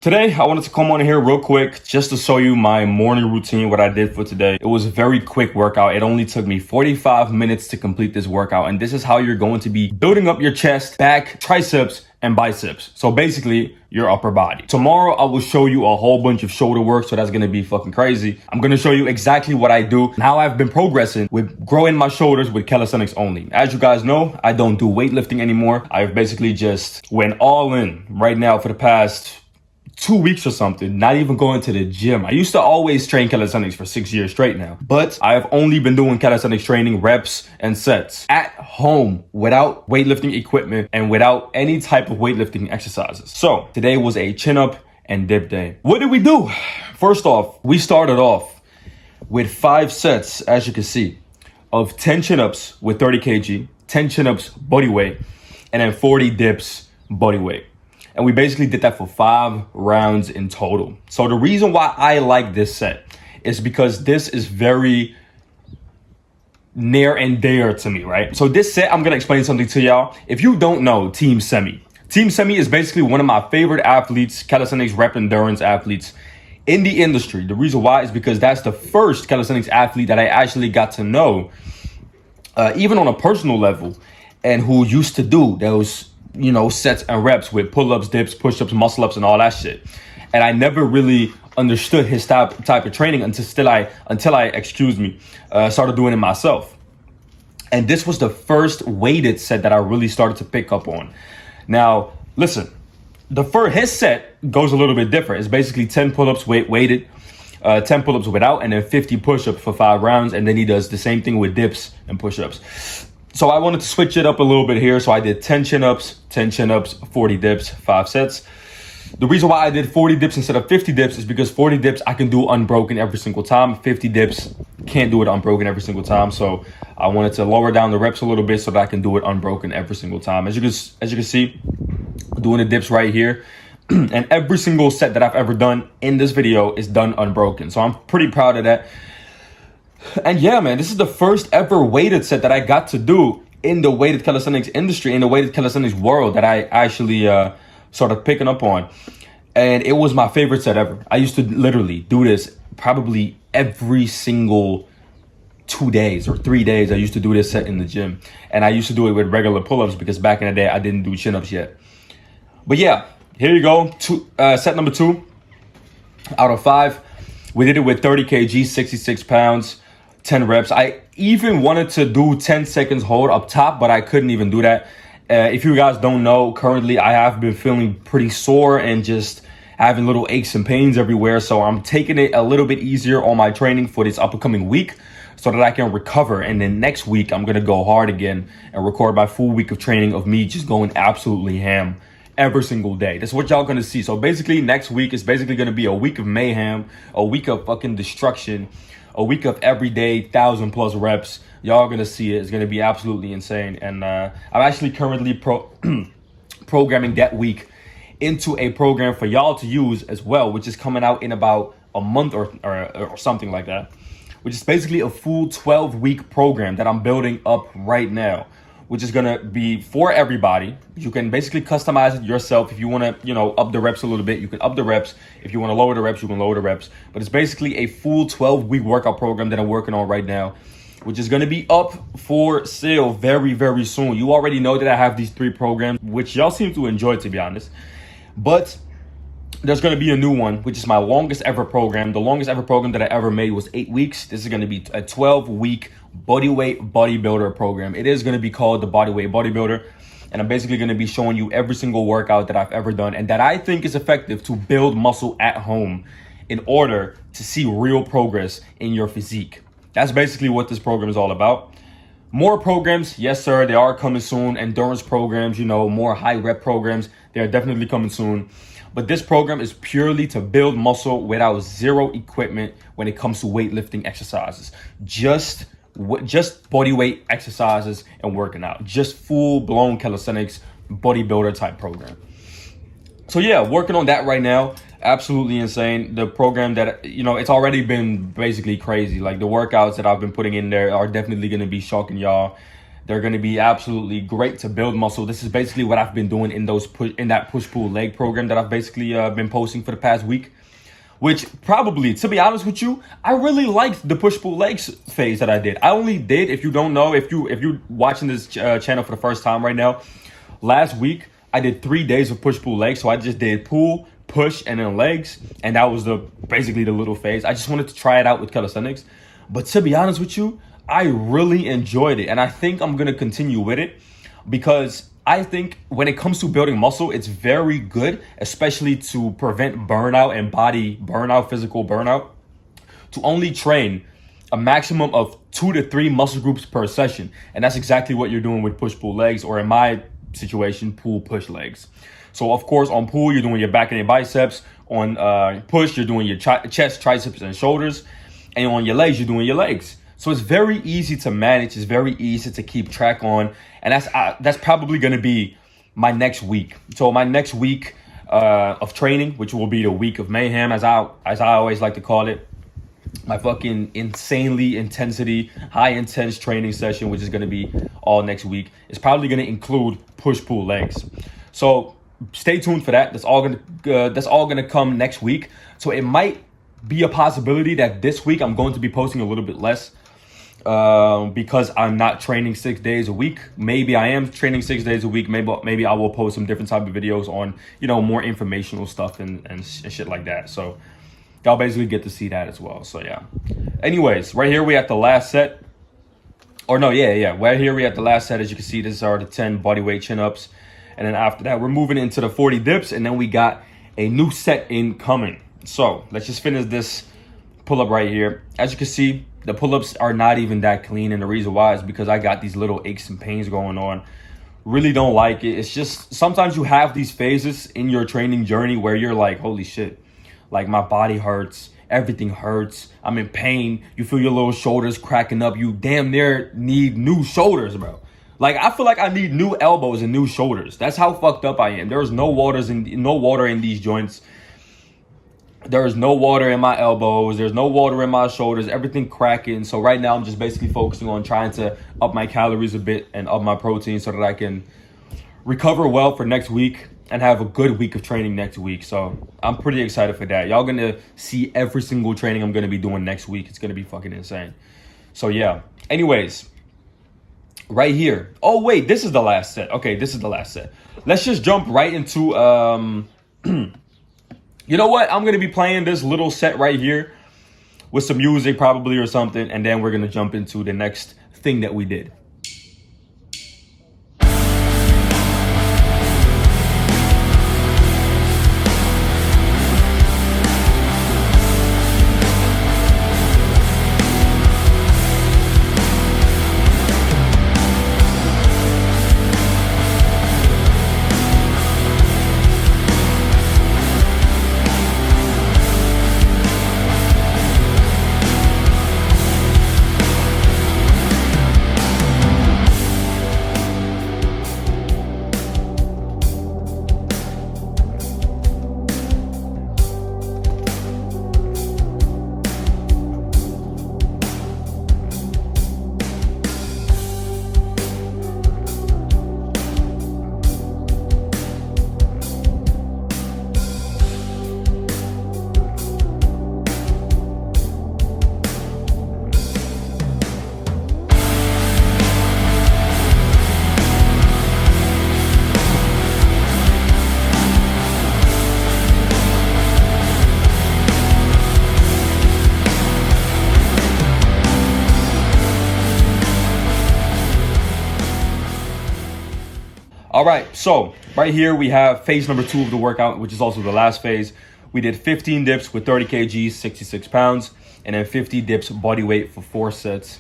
Today, I wanted to come on here real quick just to show you my morning routine, what I did for today. It was a very quick workout. It only took me 45 minutes to complete this workout. And this is how you're going to be building up your chest, back, triceps, and biceps. So basically, your upper body. Tomorrow, I will show you a whole bunch of shoulder work. So that's going to be fucking crazy. I'm going to show you exactly what I do and how I've been progressing with growing my shoulders with calisthenics only. As you guys know, I don't do weightlifting anymore. I've basically just went all in right now for the past 2 weeks or something, not even going to the gym. I used to always train calisthenics for 6 years straight now, but I've only been doing calisthenics training, reps and sets at home without weightlifting equipment and without any type of weightlifting exercises. So today was a chin up and dip day. What did we do? First off, we started off with 5 sets, as you can see, of 10 chin ups with 30 kg, 10 chin ups body weight, and then 40 dips body weight. And we basically did that for 5 rounds in total. So the reason why I like this set is because this is very near and dear to me, right? So this set, I'm gonna explain something to y'all. If you don't know Team Semi is basically one of my favorite athletes, calisthenics rep endurance athletes in the industry. The reason why is because that's the first calisthenics athlete that I actually got to know, even on a personal level, and who used to do those sets and reps with pull-ups, dips, push-ups, muscle-ups, and all that shit. And I never really understood his type of training until I started doing it myself. And this was the first weighted set that I really started to pick up on. Now, listen, his set goes a little bit different. It's basically 10 pull-ups weighted, 10 pull-ups without, and then 50 push-ups for 5 rounds. And then he does the same thing with dips and push-ups. So I wanted to switch it up a little bit here. So I did 10 chin-ups, 40 dips, 5 sets. The reason why I did 40 dips instead of 50 dips is because 40 dips I can do unbroken every single time. 50 dips, can't do it unbroken every single time. So I wanted to lower down the reps a little bit so that I can do it unbroken every single time. As you can see, doing the dips right here. And every single set that I've ever done in this video is done unbroken. So I'm pretty proud of that. And yeah, man, this is the first ever weighted set that I got to do in the weighted calisthenics industry, in the weighted calisthenics world that I actually started picking up on. And it was my favorite set ever. I used to literally do this probably every single 2 days or 3 days. I used to do this set in the gym. And I used to do it with regular pull-ups because back in the day, I didn't do chin-ups yet. But yeah, here you go. Set number 2 out of 5. We did it with 30 kg, 66 pounds. 10 reps. I even wanted to do 10 seconds hold up top, but I couldn't even do that. If you guys don't know, currently I have been feeling pretty sore and just having little aches and pains everywhere. So I'm taking it a little bit easier on my training for this upcoming week so that I can recover. And then next week, I'm going to go hard again and record my full week of training of me just going absolutely ham every single day. That's what y'all going to see. So basically next week is basically going to be a week of mayhem, a week of fucking destruction, a week of everyday 1,000+ reps. Y'all gonna see it. It's gonna be absolutely insane. And I'm actually currently programming that week into a program for y'all to use as well, which is coming out in about a month or something like that, which is basically a full 12-week program that I'm building up right now, which is gonna be for everybody. You can basically customize it yourself. If you wanna, up the reps a little bit, you can up the reps. If you wanna lower the reps, you can lower the reps. But it's basically a full 12-week workout program that I'm working on right now, which is gonna be up for sale very, very soon. You already know that I have these 3 programs, which y'all seem to enjoy, to be honest. But there's gonna be a new one, which is my longest ever program. The longest ever program that I ever made was 8 weeks. This is gonna be a 12-week bodyweight bodybuilder program. It is going to be called the Bodyweight Bodybuilder, and I'm basically going to be showing you every single workout that I've ever done and that I think is effective to build muscle at home in order to see real progress in your physique. That's basically what this program is all about. More programs, yes sir, they are coming soon. Endurance programs, more high rep programs, they are definitely coming soon. But this program is purely to build muscle without zero equipment when it comes to weightlifting exercises. Just body weight exercises and working out. Just full-blown calisthenics bodybuilder type program. So yeah, working on that right now. Absolutely insane. The program that, it's already been basically crazy. Like the workouts that I've been putting in there are definitely going to be shocking y'all. They're going to be absolutely great to build muscle. This is basically what I've been doing in that push-pull leg program that I've basically been posting for the past week. Which probably, to be honest with you, I really liked the push-pull legs phase that I did. I only did, if you don't know, if you're watching this channel for the first time right now, last week I did 3 days of push-pull legs. So I just did pull, push, and then legs, and that was basically the little phase. I just wanted to try it out with calisthenics. But to be honest with you, I really enjoyed it, and I think I'm gonna continue with it because I think when it comes to building muscle, it's very good, especially to prevent burnout and body burnout, physical burnout, to only train a maximum of 2 to 3 muscle groups per session. And that's exactly what you're doing with push-pull legs, or in my situation, pull-push legs. So of course, on pull, you're doing your back and your biceps. On push, you're doing your chest, triceps, and shoulders. And on your legs, you're doing your legs. So it's very easy to manage. It's very easy to keep track on. And that's probably going to be my next week. So my next week of training, which will be the week of mayhem, as I always like to call it, my fucking high intense training session, which is going to be all next week, is probably going to include push-pull legs. So stay tuned for that. That's all going to come next week. So it might be a possibility that this week I'm going to be posting a little bit less because I'm not training 6 days a week. Maybe I am training 6 days a week. Maybe I will post some different type of videos on, more informational stuff and shit like that. So y'all basically get to see that as well. So yeah. Anyways, right here we at the last set. Or no, yeah. Right here we at the last set. As you can see, these are the 10 bodyweight chin-ups. And then after that, we're moving into the 40 dips. And then we got a new set incoming. So let's just finish this pull-up right here. As you can see, the pull-ups are not even that clean. And the reason why is because I got these little aches and pains going on. Really don't like it. It's just sometimes you have these phases in your training journey where you're like, holy shit, like my body hurts. Everything hurts. I'm in pain. You feel your little shoulders cracking up. You damn near need new shoulders, bro. Like, I feel like I need new elbows and new shoulders. That's how fucked up I am. There's no water in these joints. There is no water in my elbows. There's no water in my shoulders. Everything cracking. So right now I'm just basically focusing on trying to up my calories a bit and up my protein so that I can recover well for next week and have a good week of training next week. So I'm pretty excited for that. Y'all gonna see every single training I'm gonna be doing next week. It's gonna be fucking insane. So yeah. Anyways, right here. Oh wait, this is the last set. Okay, this is the last set. Let's just jump right into you know what? I'm gonna be playing this little set right here with some music probably or something, and then we're gonna jump into the next thing that we did. All right, so right here we have phase number 2 of the workout, which is also the last phase. We did 15 dips with 30 kgs, 66 pounds, and then 50 dips body weight for 4 sets.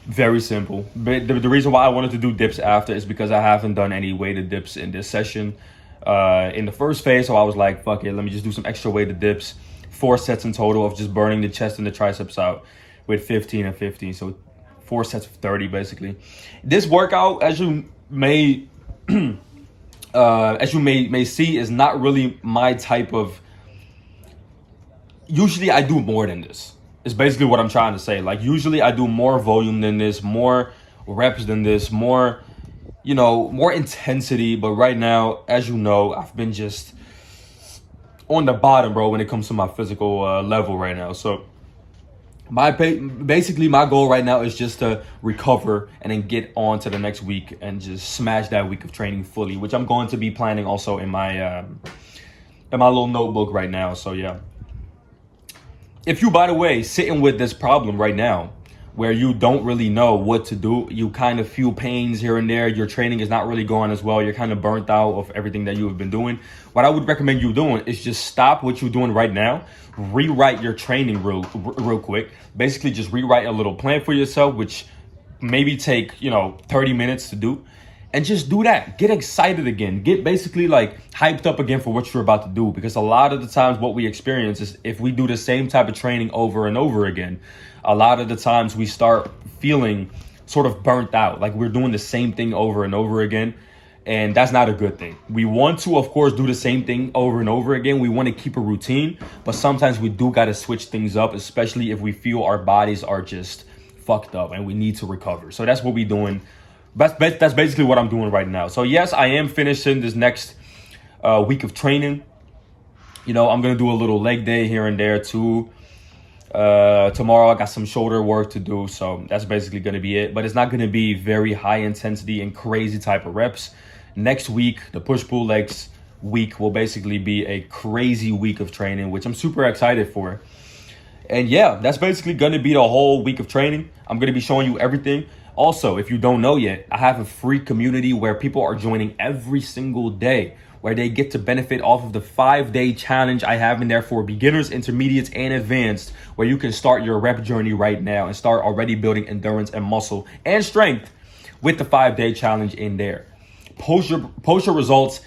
Very simple. But the reason why I wanted to do dips after is because I haven't done any weighted dips in this session in the first phase. So I was like, fuck it, let me just do some extra weighted dips. 4 sets in total of just burning the chest and the triceps out with 15 and 15. So 4 sets of 30 basically. This workout, as you may see, is not really my type of. Usually I do more than this. It's basically what I'm trying to say. Like, usually I do more volume than this, more reps than this, more, more intensity. But right now, as you know, I've been just on the bottom, bro, when it comes to my physical level right now. So basically my goal right now is just to recover and then get on to the next week and just smash that week of training fully, which I'm going to be planning also in my little notebook right now. So yeah, if you, by the way, sitting with this problem right now where you don't really know what to do, you kind of feel pains here and there, your training is not really going as well, you're kind of burnt out of everything that you have been doing, what I would recommend you doing is just stop what you're doing right now, rewrite your training real quick. Basically just rewrite a little plan for yourself, which maybe take 30 minutes to do, and just do that. Get excited again, get basically like hyped up again for what you're about to do, because a lot of the times what we experience is if we do the same type of training over and over again, a lot of the times we start feeling sort of burnt out, like we're doing the same thing over and over again. And that's not a good thing. We want to, of course, do the same thing over and over again. We want to keep a routine, but sometimes we do got to switch things up, especially if we feel our bodies are just fucked up and we need to recover. So that's what we're doing. That's basically what I'm doing right now. So yes, I am finishing this next week of training. I'm going to do a little leg day here and there too. Tomorrow I got some shoulder work to do. So that's basically going to be it. But it's not going to be very high intensity and crazy type of reps. Next week, the push-pull legs week will basically be a crazy week of training, which I'm super excited for. And yeah, that's basically going to be the whole week of training. I'm going to be showing you everything. Also, if you don't know yet, I have a free community where people are joining every single day, where they get to benefit off of the 5-day challenge I have in there for beginners, intermediates, and advanced, where you can start your rep journey right now and start already building endurance and muscle and strength with the 5-day challenge in there. Post your results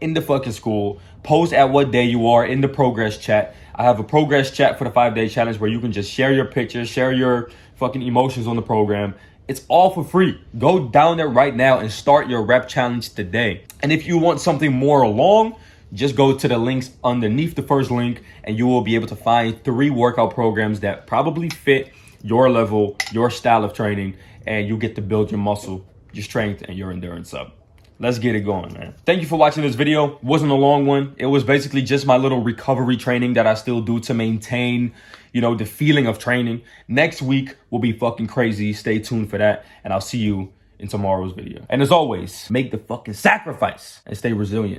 in the fucking school. Post at what day you are in the progress chat. I have a progress chat for the 5-day challenge where you can just share your pictures, share your fucking emotions on the program. It's all for free. Go down there right now and start your rep challenge today. And if you want something more long, just go to the links underneath the first link and you will be able to find 3 workout programs that probably fit your level, your style of training, and you get to build your muscle, your strength, and your endurance up. Let's get it going, man. Thank you for watching this video. It wasn't a long one. It was basically just my little recovery training that I still do to maintain, the feeling of training. Next week will be fucking crazy. Stay tuned for that. And I'll see you in tomorrow's video. And as always, make the fucking sacrifice and stay resilient.